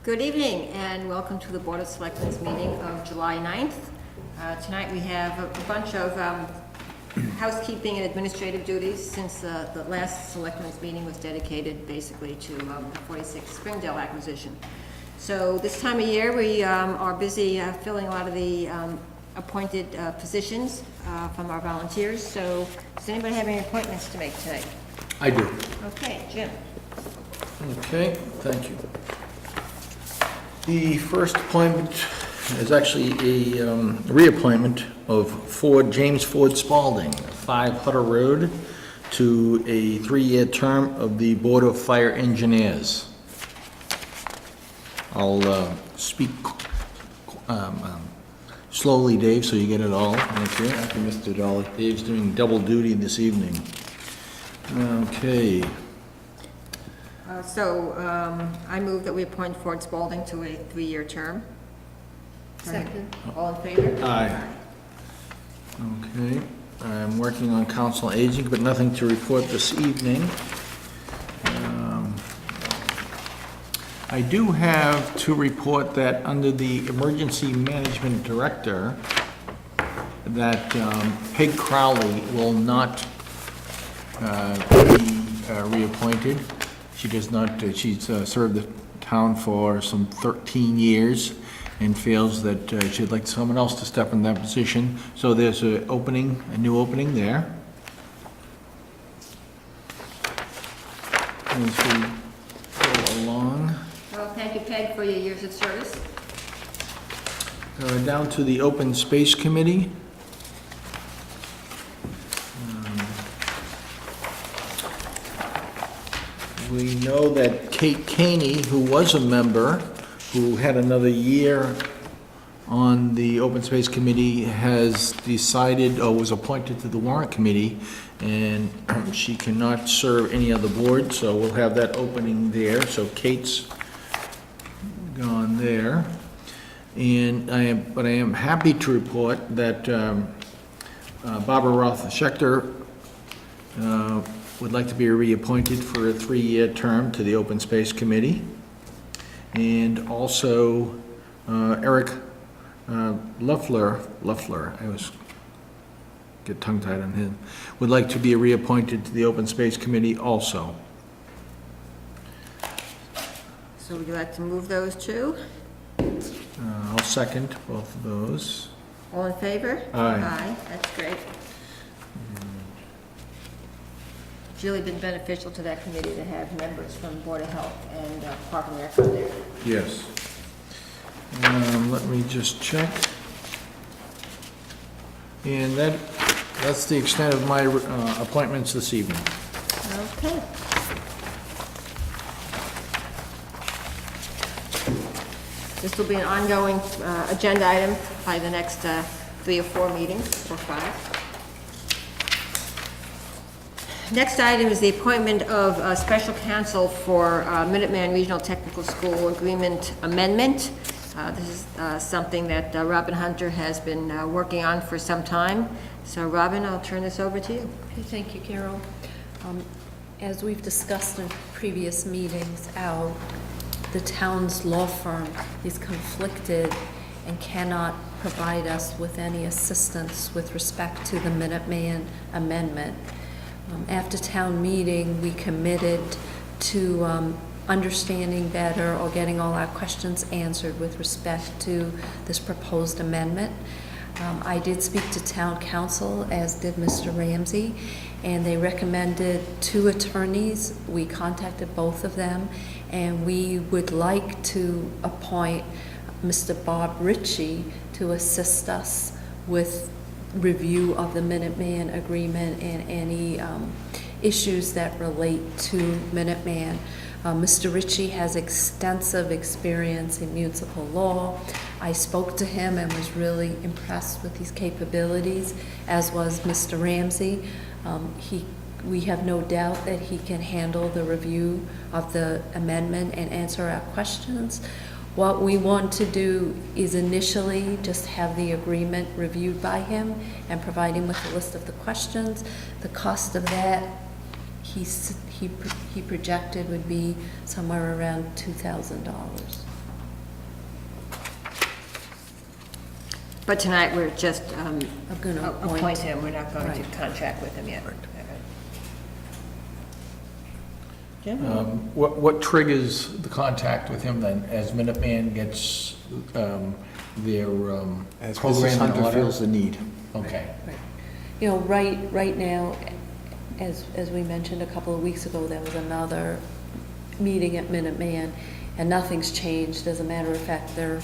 Good evening and welcome to the Board of Selectmen's meeting of July 9th. Tonight we have a bunch of housekeeping and administrative duties since the last Selectmen's meeting was dedicated basically to the 46 Springdale acquisition. So this time of year we are busy filling a lot of the appointed positions from our volunteers. So does anybody have any appointments to make tonight? I do. Okay, Jim. Okay, thank you. The first appointment is actually a reappointment of James Ford Spalding, 5 Hutter Road, to a 3-year term of the Board of Fire Engineers. I'll speak slowly, Dave, so you get it all. Thank you. Thank you, Mr. Dolly. Dave's doing double duty this evening. Okay. I move that we appoint Ford Spalding to a 3-year term. Second. All in favor? Aye. Okay. I'm working on council aging, but nothing to report this evening. I do have to report that under the Emergency Management Director, that Peg Crowley will not be reappointed. She does not, she's served the town for some 13 years and feels that she'd like someone else to step in that position. So there's a new opening there. As we go along. Well, thank you, Peg, for your years of service. Down to the Open Space Committee. We know that Kate Caney, who was a member, who had another year on the Open Space Committee, has decided, or was appointed to the Warrant Committee, and she cannot serve any other board, so we'll have that opening there. So Kate's gone there. And I am happy to report that Barbara Roth-Schechter would like to be reappointed for a 3-year term to the Open Space Committee. And also Eric Luffler, I always get tongue-tied on him, would like to be reappointed to the Open Space Committee also. So would you like to move those two? I'll second both of those. All in favor? Aye. Aye, that's great. It's really been beneficial to that committee to have members from Board of Health and Park and Rec on there. Yes. Let me just check. And that's the extent of my appointments this evening. Okay. This will be an ongoing agenda item by the next 3 or 4 meetings, or 5. Next item is the appointment of a special counsel for Minuteman Regional Technical School Agreement Amendment. This is something that Robin Hunter has been working on for some time. So Robin, I'll turn this over to you. Okay, thank you, Carol. As we've discussed in previous meetings, the town's law firm is conflicted and cannot provide us with any assistance with respect to the Minuteman Amendment. After town meeting, we committed to understanding better or getting all our questions answered with respect to this proposed amendment. I did speak to town council, as did Mr. Ramsey, and they recommended 2 attorneys. We contacted both of them, and we would like to appoint Mr. Bob Ritchie to assist us with review of the Minuteman agreement and any issues that relate to Minuteman. Mr. Ritchie has extensive experience in municipal law. I spoke to him and was really impressed with his capabilities, as was Mr. Ramsey. We have no doubt that he can handle the review of the amendment and answer our questions. What we want to do is initially just have the agreement reviewed by him and provide him with a list of the questions. The cost of that, he projected, would be somewhere around $2,000. But tonight, we're just I'm going to appoint him, we're not going to Right. contract with him yet. Jim? What triggers the contact with him then, as Minuteman gets their As program Mrs. and Hunter order? feels the need. Okay. Right. You know, right now, as we mentioned a couple of weeks ago, there was another meeting at Minuteman, and nothing's changed. As a matter of fact, there are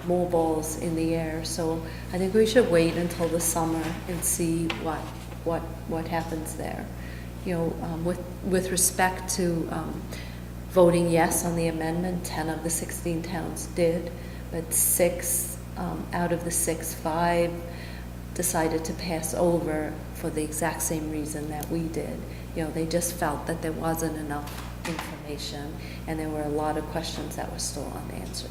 more balls in the air. So I think we should wait until the summer and see what happens there. You know, with respect to voting yes on the amendment, 10 of the 16 towns did, but 6 out of the 5 decided to pass over for the exact same reason that we did. You know, they just felt that there wasn't enough information, and there were a lot of questions that were still unanswered.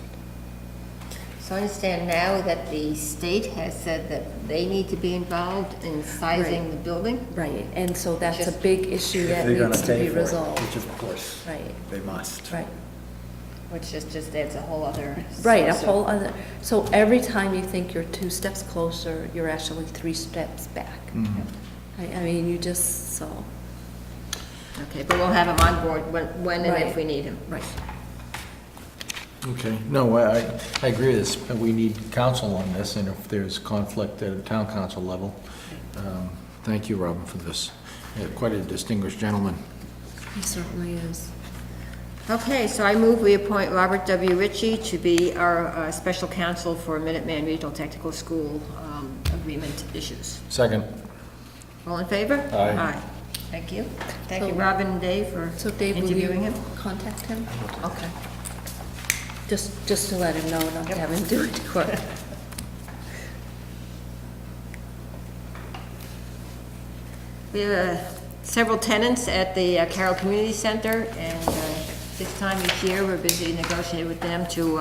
So I understand now that the state has said that they need to be involved in sizing Right. the building? Right, and so that's a Just- big issue that They're gonna needs to pay be for it, resolved. which of course, Right, they must. right. Which just adds a whole other. Right, a source of- whole other, so every time you think you're 2 steps closer, you're actually 3 steps back. I mean, you just, so, Okay, but we'll have him on board when and if Right. we need him. right. Okay, no, I agree with this, but we need counsel on this, and if there's conflict at a town council level. Thank you, Robin, for this. Quite a distinguished gentleman. He certainly is. Okay, so I move we appoint Robert W. Ritchie to be our special counsel for Minuteman Regional Technical School agreement issues. Second. All in favor? Aye. Thank you. Thank So- you, Robin and Dave, for So Dave, will interviewing you him. contact him? Okay. Just to let him know, not to have him do it work. We have several tenants at the Carroll Community Center, and this time each year, we're busy negotiating with them to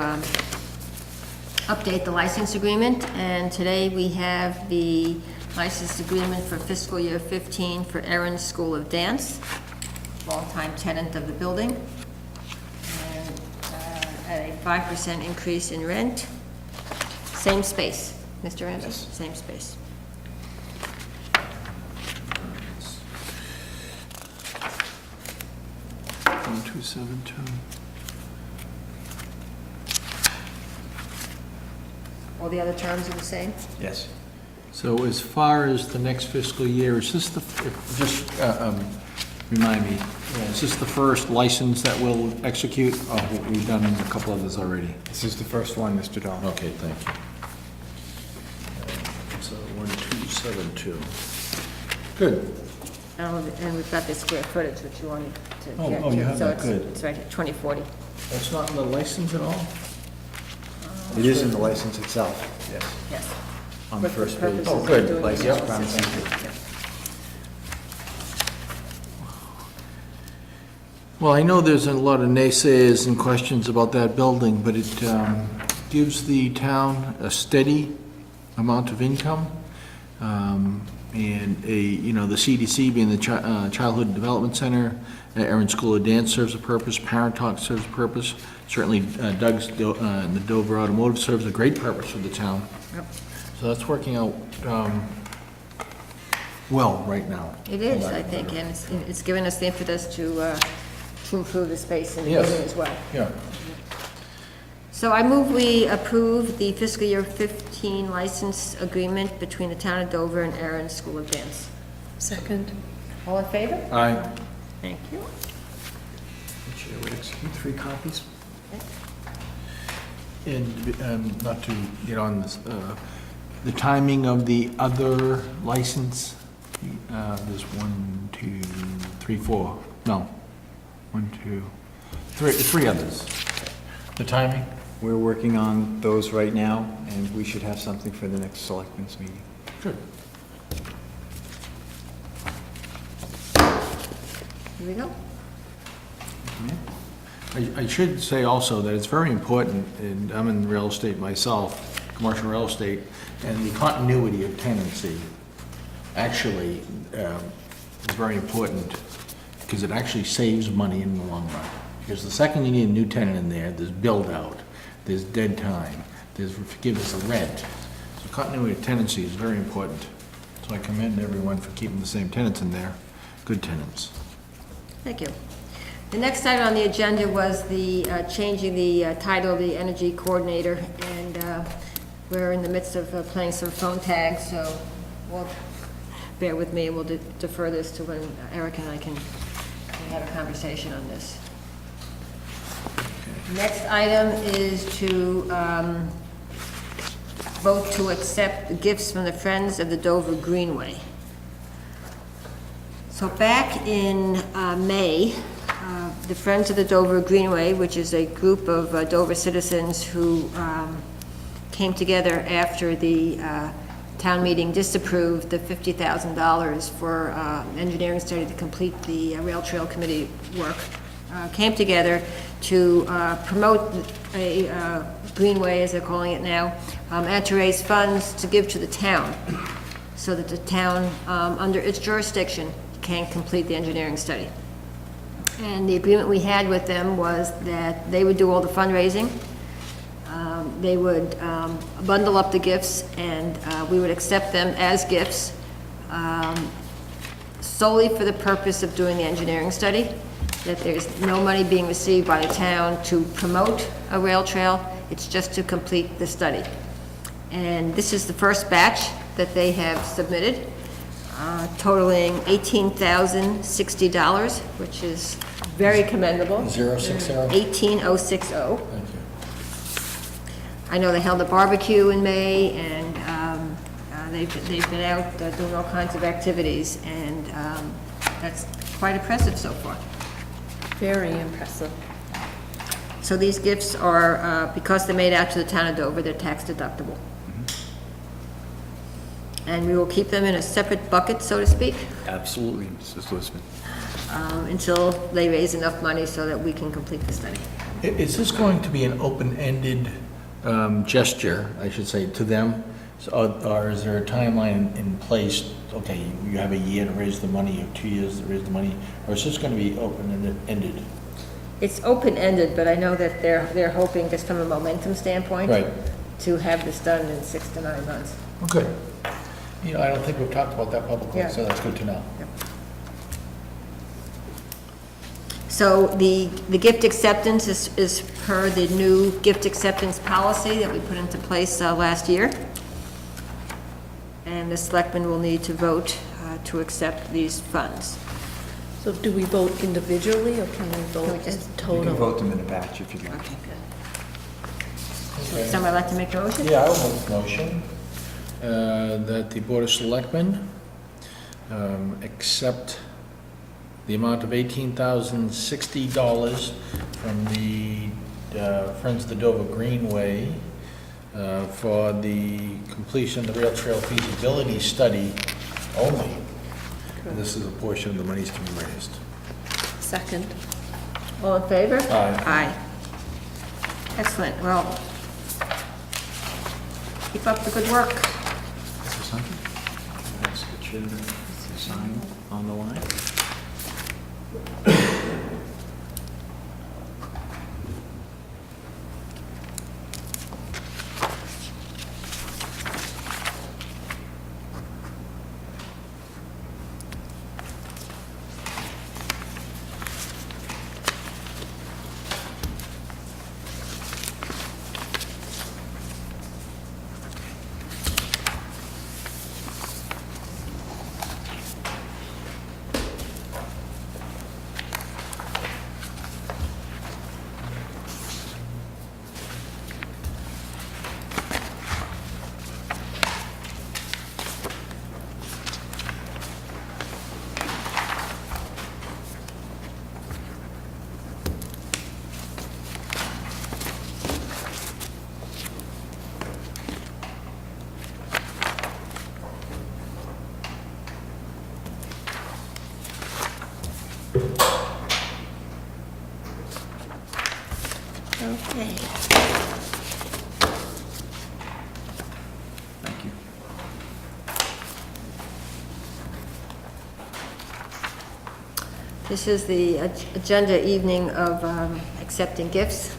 update the license agreement. And today, we have the license agreement for fiscal year 15 for Erin's School of Dance, longtime tenant of the building, and at a 5% increase in rent. Same space, Mr. Ramsey? Yes. Same space. One, 2, 7, 2. All the other terms are the same? Yes. So as far as the next fiscal year, is this the, just remind me, is this the first license that we'll execute? Oh, we've done a couple others already. This is the first one, Mr. Dahl. Okay, thank you. So 1272. Good. And we've got the square footage, which you wanted to Oh, get to. oh, you have that, So good. it's right here, 2040. That's not in the license at all? It is in the license itself, yes, Yes. on the With first purposes page. of good. doing License the premise. analysis. Yeah. Well, I know there's a lot of naysayers and questions about that building, but it gives the town a steady amount of income. And the CDC being the Childhood Development Center, Erin School of Dance serves a purpose, Parent Talk serves a purpose. Certainly Doug's, the Dover Automotive serves a great purpose for the town. Yep. So that's working out well right now. It is, I think, and it's given us the impetus to improve the space in the Yes. building as well. Yeah. So I move we approve the fiscal year 15 license agreement between the town of Dover and Erin School of Dance. Second? All in favor? Aye. Thank you. Chair would execute 3 copies. And not to get on this, the timing of the other license, there's 1, 2, 3, 4, no, 1, 2, 3 others. The timing? We're working on those right now, and we should have something for the next selectmen's meeting. Good. Here we go. I should say also that it's very important, and I'm in real estate myself, commercial real estate, and the continuity of tenancy actually is very important, because it actually saves money in the long run. Because the second you need a new tenant in there, there's build out, there's dead time, there's forgiveness of rent. So continuity of tenancy is very important. So I commend everyone for keeping the same tenants in there, good tenants. Thank you. The next item on the agenda was the changing the title of the energy coordinator, and we're in the midst of playing some phone tag, so we'll bear with me, and we'll defer this to when Eric and I can have a conversation on this. Next item is to vote to accept gifts from the Friends of the Dover Greenway. So back in May, the Friends of the Dover Greenway, which is a group of Dover citizens who came together after the town meeting disapproved the $50,000 for engineering study to complete the rail trail committee work, came together to promote a greenway, as they're calling it now, and to raise funds to give to the town, so that the town, under its jurisdiction, can complete the engineering study. And the agreement we had with them was that they would do all the fundraising, they would bundle up the gifts, and we would accept them as gifts solely for the purpose of doing the engineering study, that there's no money being received by the town to promote a rail trail, it's just to complete the study. And this is the first batch that they have submitted, totaling $18,060, which is very commendable. 060? 18060. Thank you. I know they held a barbecue in May, and they've been out doing all kinds of activities, and that's quite impressive so far. Very impressive. So these gifts are, because they're made out to the town of Dover, they're tax deductible. And we will keep them in a separate bucket, so to speak, Absolutely, Mrs. Listman. until they raise enough money so that we can complete the study. Is this going to be an open-ended gesture, I should say, to them? Or is there a timeline in place, okay, you have a year to raise the money, you have 2 years to raise the money, or is this going to be open-ended? It's open-ended, but I know that they're hoping, just from a momentum standpoint, Right. to have this done in 6 to 9 months. Good. You know, I don't think we've talked about that publicly, Yeah. so that's good to know. So the gift acceptance is per the new gift acceptance policy that we put into place last year. And the selectmen will need to vote to accept these funds. So do we vote individually, or can we Can vote we as just- You total? can vote them in a batch if you'd like. Okay, good. Would somebody like to make a motion? Yeah, I will make a motion that the Board of Selectmen accept the amount of $18,060 from the Friends of the Dover Greenway for the completion of the rail trail feasibility study only. And this is a portion of the monies to be raised. Second. All in favor? Aye. Aye. Excellent, well, keep up the good work. Is there something? Ask the chair to sign on the line? Okay. Thank you. This is the agenda evening of accepting gifts.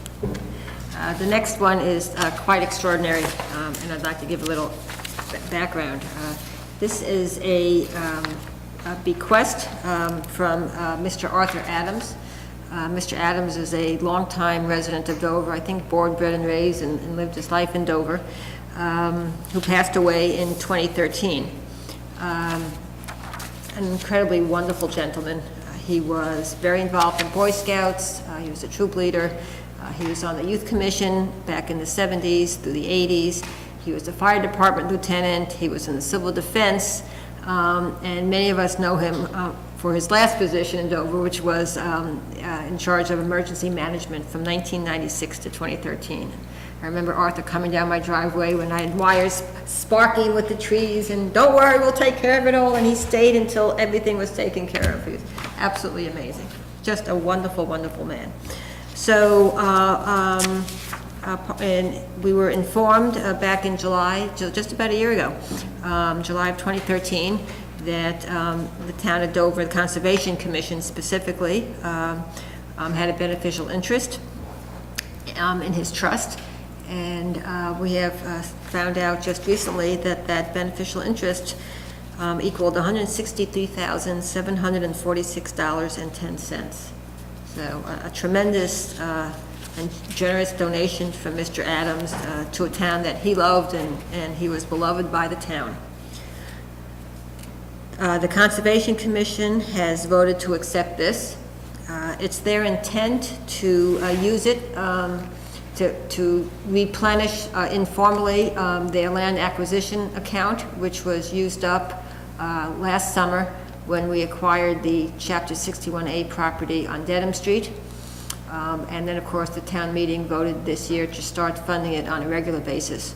The next one is quite extraordinary, and I'd like to give a little background. This is a bequest from Mr. Arthur Adams. Mr. Adams is a longtime resident of Dover, I think born, bred, and raised, and lived his life in Dover, who passed away in 2013. An incredibly wonderful gentleman. He was very involved in Boy Scouts. He was a troop leader. He was on the Youth Commission back in the 70s through the 80s. He was a fire department lieutenant. He was in the civil defense. And many of us know him for his last position in Dover, which was in charge of emergency management from 1996 to 2013. I remember Arthur coming down my driveway when I had wires sparking with the trees, and don't worry, we'll take care of it all, and he stayed until everything was taken care of. He was absolutely amazing. Just a wonderful, wonderful man. So, and we were informed back in July, just about a year ago, July of 2013, that the town of Dover, the Conservation Commission specifically, had a beneficial interest in his trust. And we have found out just recently that that beneficial interest equaled $163,746.10. So a tremendous and generous donation from Mr. Adams to a town that he loved, and he was beloved by the town. The Conservation Commission has voted to accept this. It's their intent to use it to replenish informally their land acquisition account, which was used up last summer when we acquired the Chapter 61A property on Dedham Street. And then, of course, the town meeting voted this year to start funding it on a regular basis.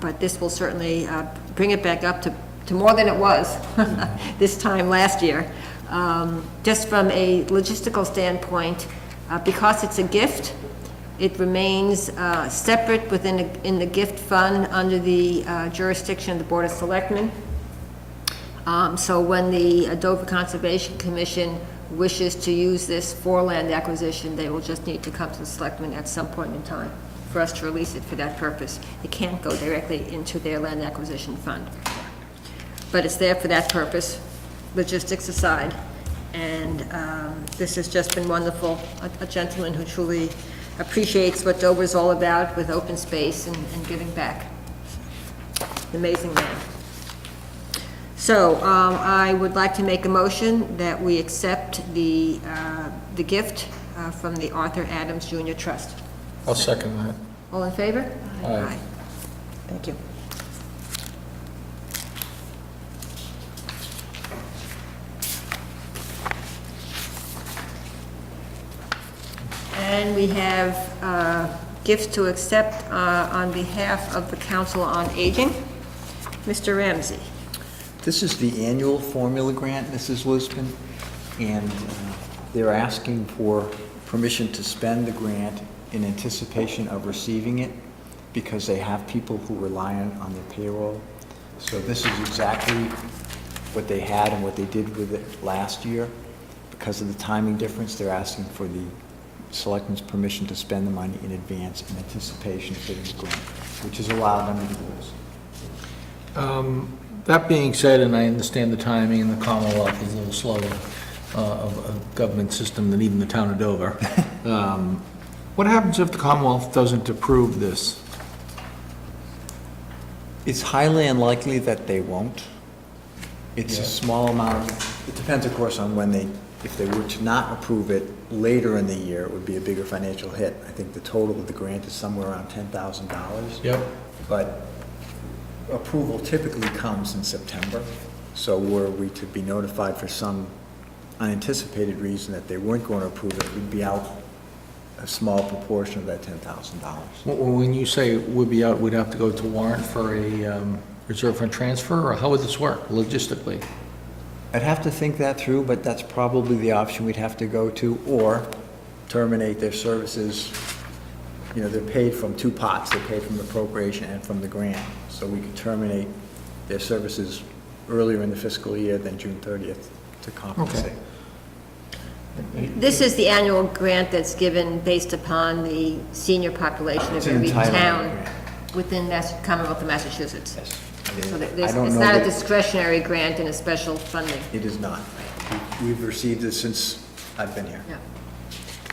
But this will certainly bring it back up to more than it was this time last year. Just from a logistical standpoint, because it's a gift, it remains separate in the gift fund under the jurisdiction of the Board of Selectmen. So when the Dover Conservation Commission wishes to use this for land acquisition, they will just need to come to the Selectmen at some point in time for us to release it for that purpose. It can't go directly into their land acquisition fund. But it's there for that purpose, logistics aside. And this has just been wonderful. A gentleman who truly appreciates what Dover's all about with open space and giving back. An amazing man. So I would like to make a motion that we accept the gift from the Arthur Adams Jr. Trust. I'll second that. All in favor? Aye. Thank you. And we have gifts to accept on behalf of the Council on Aging. Mr. Ramsey. This is the annual formula grant, Mrs. Lisbon, and they're asking for permission to spend the grant in anticipation of receiving it because they have people who rely on their payroll. So this is exactly what they had and what they did with it last year. Because of the timing difference, they're asking for the Selectmen's permission to spend the money in advance in anticipation of getting the grant, which is allowed under the rules. That being said, and I understand the timing, and the Commonwealth is a little slower of a government system than even the town of Dover. What happens if the Commonwealth doesn't approve this? It's highly unlikely that they won't. It's a small amount. It depends, of course, on when if they were to not approve it later in the year, it would be a bigger financial hit. I think the total of the grant is somewhere around $10,000. Yep. But approval typically comes in September. So were we to be notified for some unanticipated reason that they weren't going to approve it, we'd be out a small proportion of that $10,000. When you say would be out, we'd have to go to warrant for a reserve fund transfer, or how would this work logistically? I'd have to think that through, but that's probably the option we'd have to go to, or terminate their services. You know, they're paid from two pots. They're paid from the appropriation and from the grant. So we could terminate their services earlier in the fiscal year than June 30th to compensate. Okay. This is the annual grant that's given based upon the senior population of It's an every entitlement town. grant. within Commonwealth of Massachusetts. Yes. So I it's don't know not a that- discretionary grant and a special funding. It is not. We've received it since I've been here. Yeah.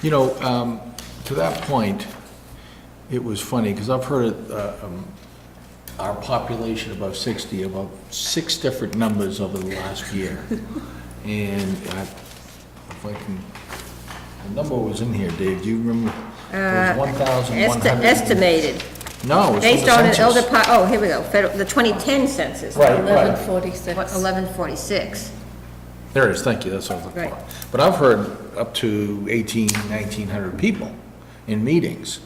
You know, to that point, it was funny, because I've heard our population above 60, about 6 different numbers over the last year. And if I can, the number was in here, Dave, do you remember? It was 1,100. Estimated, No, it's based from on the an elder, census. oh, here we go, the 2010 census. Right, right. 1146. 1146. There it is, thank you, that's what I was looking Right. for. But I've heard up to 1,900 people in meetings.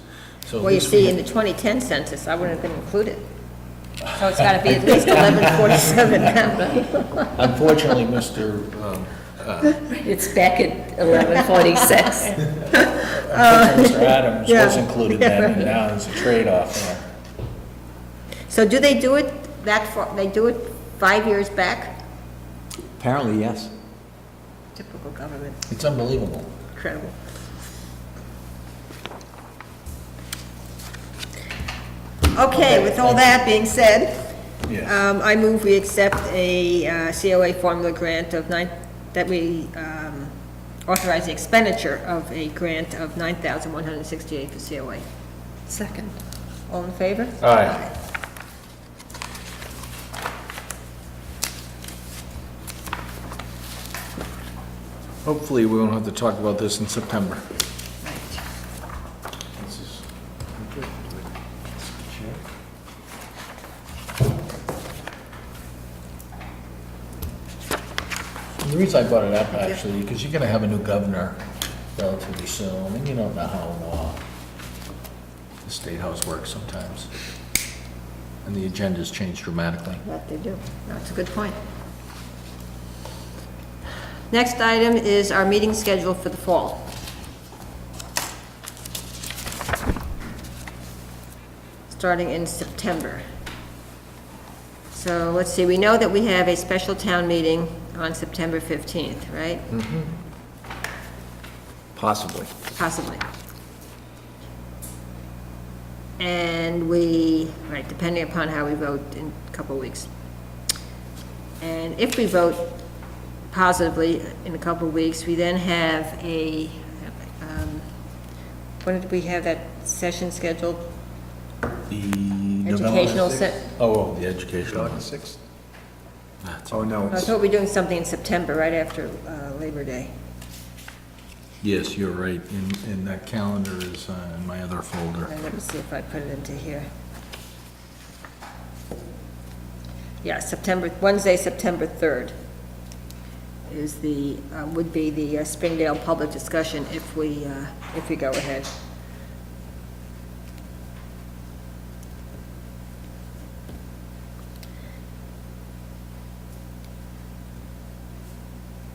So Well, you this see, would- in the 2010 census, I wouldn't have been included. So it's gotta be at least 1147 now. Unfortunately, Mr. It's back at 1146. Mr. Adams yeah. was included then, and now there's a trade-off there. So do they do it that far, they do it 5 years back? Apparently, yes. Typical government, It's unbelievable. incredible. Okay, with all that being said, Yes. I move we accept a COA formula grant of that we authorize the expenditure of a grant of $9,168 for COA. Second. All in favor? Aye. Hopefully, we won't have to talk about this in September. Right. This is- The reason I brought it up, actually, because you're gonna have a new governor relatively soon, and you don't know how the State House works sometimes. And the agendas change dramatically. That they do. That's a good point. Next item is our meeting schedule for the fall. Starting in September. So let's see, we know that we have a special town meeting on September 15th, right? Possibly. Possibly. And we, right, depending upon how we vote in a couple of weeks. And if we vote positively in a couple of weeks, we then have when did we have that session scheduled? The Educational November- se- Oh, the educational. August 6th? That's- Oh, no, I it's, thought we were doing something in September, right after Labor Day. Yes, you're right, and that calendar is in my other folder. And let me see if I put it into here. Yeah, Wednesday, September 3rd is would be the Springdale public discussion if we go ahead.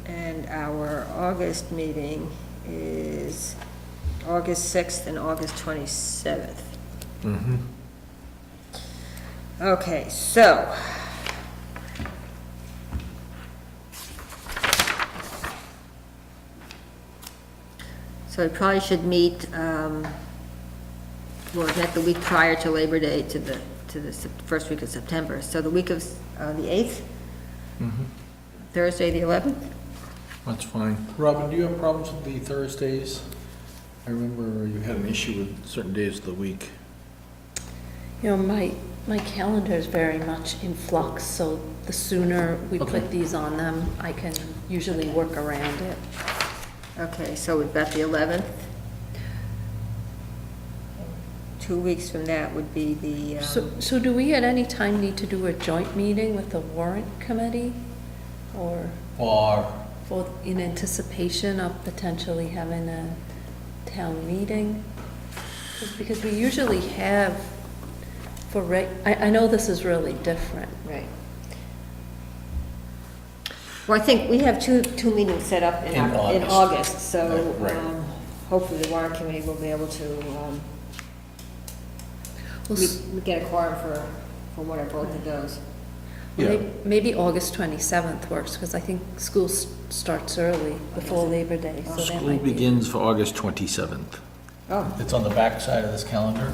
And our August meeting is August 6th and August 27th. Okay, so. So we probably should meet, not the week prior to Labor Day to the first week of September. So the week of the 8th? Thursday, the 11th? That's fine. Robin, do you have problems with the Thursdays? I remember you had an issue with certain days of the week. You know, my calendar is very much in flux, so the sooner we Okay. put these on them, I can usually work around it. Okay, so we've got the 11th. 2 weeks from that would be the, So do we at any time need to do a joint meeting with the warrant committee? Or in anticipation of potentially having a town meeting? Because we usually have I know this is really different. right. Well, I think we have two meetings set up in In August. August, so Right. hopefully the warrant committee will be able to, Well, we get a quorum for one or both of those. Yeah. Maybe August 27th works, because I think school starts early, before Labor Day, so that School might be. begins for August 27th. Oh, It's on the back side of this calendar.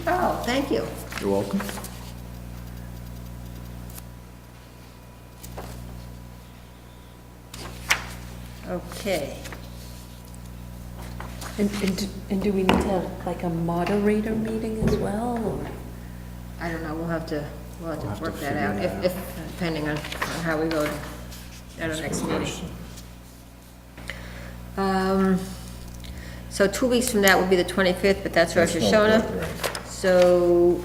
oh, thank you. You're welcome. Okay. And do we need to have like a moderator meeting as well, or? I don't know, we'll have to We'll have to work that out, figure that if, depending on how we go at our next meeting. So 2 weeks from that would be the 25th, but that's Rosh That's no Hashanah. good, right. So,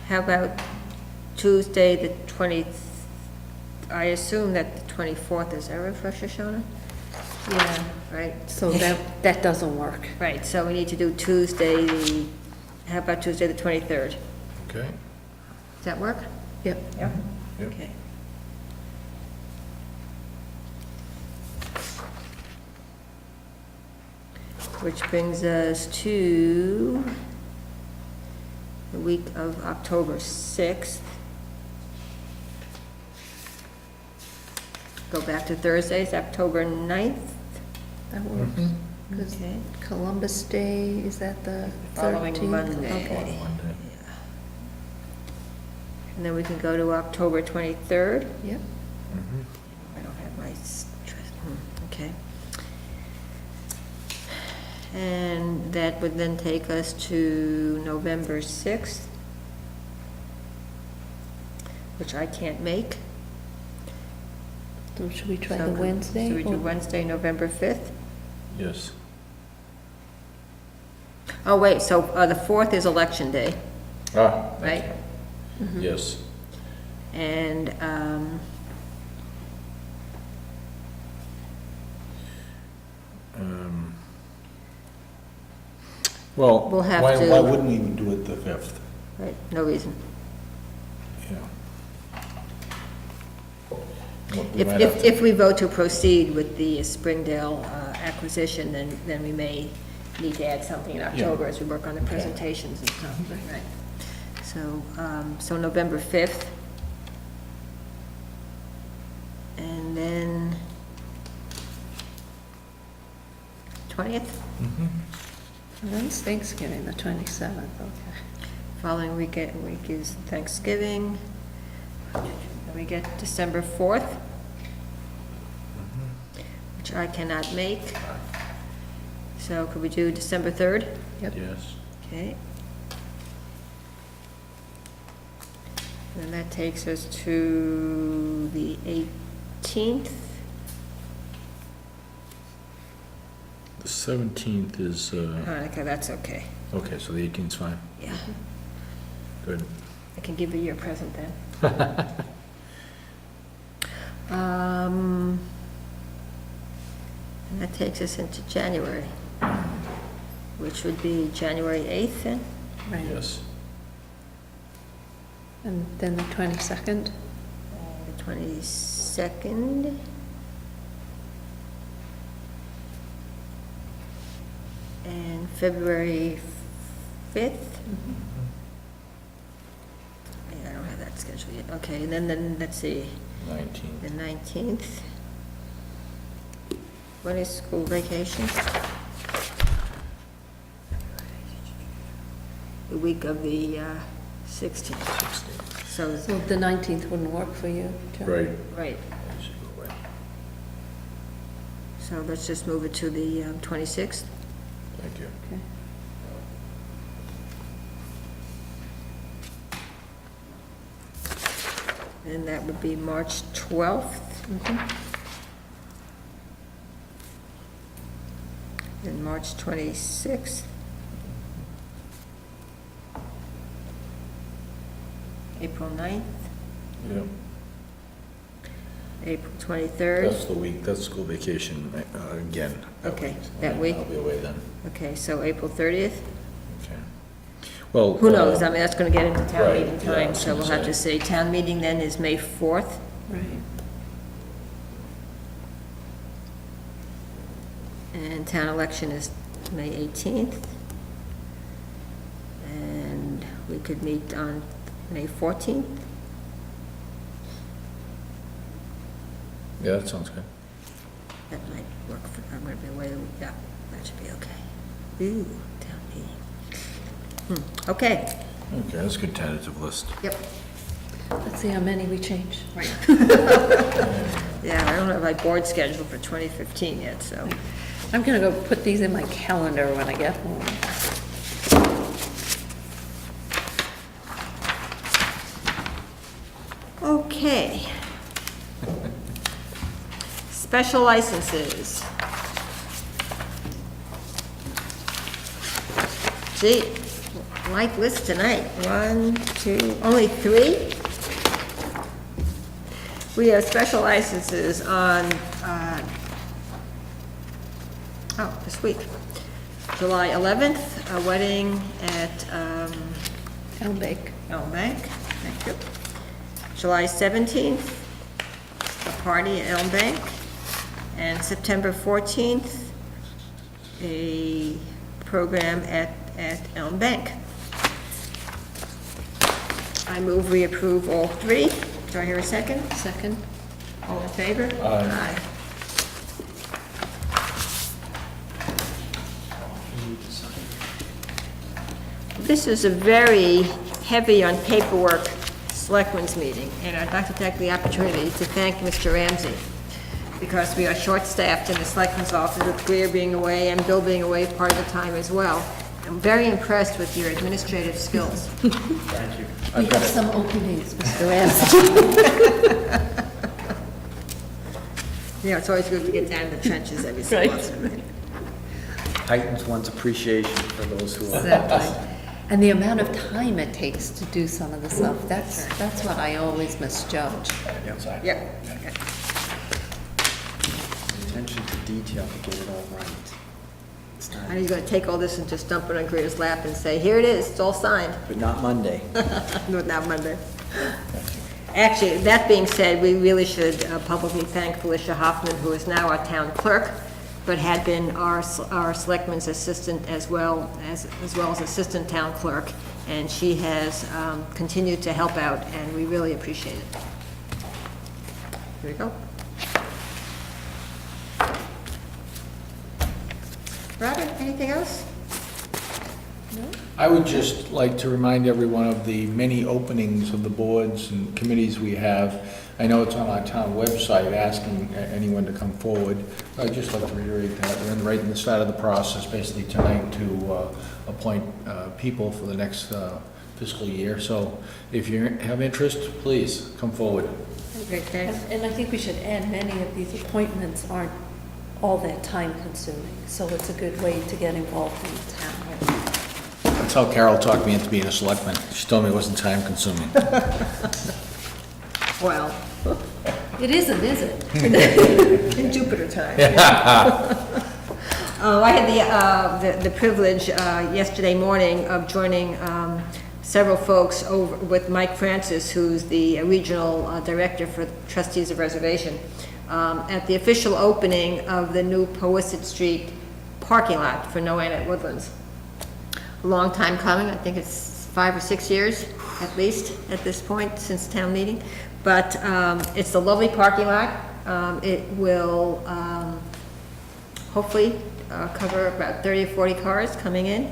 how about Tuesday, the 20th? I assume that the 24th is Erev Rosh Hashanah? Yeah, right? So that doesn't work. Right, so we need to do Tuesday, how about Tuesday, the 23rd? Okay. Does that work? Yep. Yeah. Yep. Okay. Which brings us to the week of October 6th. Go back to Thursdays, October 9th. That works. 'Cause Okay. Columbus Day, is that the 13th? Following Monday. Okay. Monday. And then we can go to October 23rd. Yep. I don't have my, okay. And that would then take us to November 6th, which I can't make. So should we try So the could- Wednesday? So we do or- Wednesday, November 5th? Yes. Oh, wait, so the 4th is Election Day, Ah, right? yes. And, Well, We'll have why to- wouldn't we even do it the 5th? right, no reason. Yeah. If we vote to proceed with the Springdale acquisition, then we may need to add something in October as we work on the presentations and stuff, right? So November 5th. And then 20th, When's Thanksgiving, the 27th, okay. following week is Thanksgiving. Then we get December 4th, which I cannot make. So could we do December 3rd? Yep. Yes. Okay. And that takes us to the 18th. The 17th is, Hanukkah, that's okay. okay, so the 18th's fine. Yeah, Good. I can give you your present then. And that takes us into January, which would be January 8th then? Right. Yes. And then the 22nd? The 22nd. And February 5th? Yeah, I don't have that scheduled yet. Okay, and then let's see, 19th. the 19th. When is school vacation? The week of the 16th. 16th. So, So the 19th wouldn't work for you, Joe? Right. right, I should go away. so let's just move it to the 26th. Thank you. Okay. And that would be March 12th. And March 26th. April 9th, Yep. April 23rd. That's the week, that's school vacation, again. Okay, that week? I'll be away then. Okay, so April 30th. Okay. Well. Who knows, I mean, that's gonna get into town Right, meeting yeah, I time, was so we'll gonna have to say. say, town meeting then is May 4th. Right. And town election is May 18th. And we could meet on May 14th. Yeah, that sounds good. That might work for, I'm gonna be away, yeah, That should be okay. Ooh, town meeting. Okay, Okay, that's a good tentative list. yep, Let's see how many we change. right. Yeah, I don't have my board schedule for 2015 yet, so. I'm gonna go put these in my calendar when I get home. Okay. Special licenses. Gee, like list tonight, 1, 2, only 3? We have special licenses on, this week. July 11th, a wedding at, Elm Bake. Elm Bank, thank you. July 17th, a party at Elm Bank. And September 14th, a program at Elm Bank. I move we approve all 3. Do I hear a second? Second. All in favor? Aye. This is a very heavy on paperwork selectmen's meeting, and I'd like to take the opportunity to thank Mr. Ramsey, because we are short-staffed in the selectmen's office, with Greer being away and Bill being away part of the time as well. I'm very impressed with your administrative skills. Thank you. We have some openings, Mr. Ramsey. Yeah, it's always good to get down in the trenches every so Right. often. Heightens one's appreciation for those who are. Exactly. And the amount of time it takes to do some of the stuff, that's what I always misjudge. Yep. Attention to detail to get it all right. It's not, And he's gonna take all this and just dump it on Greer's lap and say, here it is, it's all signed. but not Monday. No, not Monday. Actually, that being said, we really should publicly thank Felicia Hoffman, who is now our town clerk, but had been our selectman's assistant as well as assistant town clerk, and she has continued to help out, and we really appreciate it. Here we go. Robert, anything else? I would just like to remind everyone of the many openings of the boards and committees we have. I know it's on our town website asking anyone to come forward. I'd just like to reiterate that. We're right in the start of the process, basically tonight, to appoint people for the next fiscal year. So if you have interest, please come forward. Great, thanks. And I think we should add, many of these appointments aren't all that time consuming, so it's a good way to get involved in the town. That's how Carol talked me into being a selectman. She told me it wasn't time consuming. Well, It isn't, is it? in Jupiter time. I had the privilege yesterday morning of joining several folks over with Mike Francis, who's the regional director for Trustees of Reservation, at the official opening of the new Powasset Street parking lot for Noannet Woodlands. A long time coming, I think it's 5 or 6 years at least at this point since town meeting. But it's a lovely parking lot. It will hopefully cover about 30 or 40 cars coming in,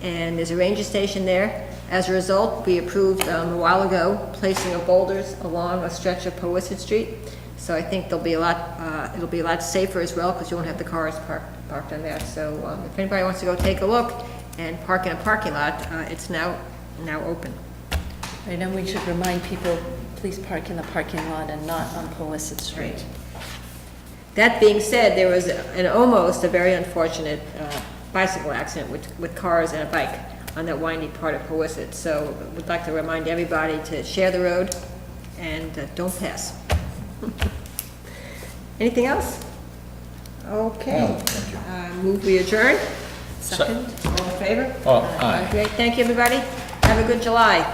and there's a ranger station there. As a result, we approved a while ago placing of boulders along a stretch of Powasset Street. So I think there'll be a lot. It'll be a lot safer as well, because you won't have the cars parked on there. So if anybody wants to go take a look and park in a parking lot, it's now open. Right, and we should remind people, please park in the parking lot and not on Powasset Street. That being said, there was almost a very unfortunate bicycle accident with cars and a bike on that windy part of Powasset. So we'd like to remind everybody to share the road and don't pass. Anything else? Okay. No, thank you. Move we adjourn. Second? All in favor? Oh, aye. Great, thank you, everybody. Have a good July.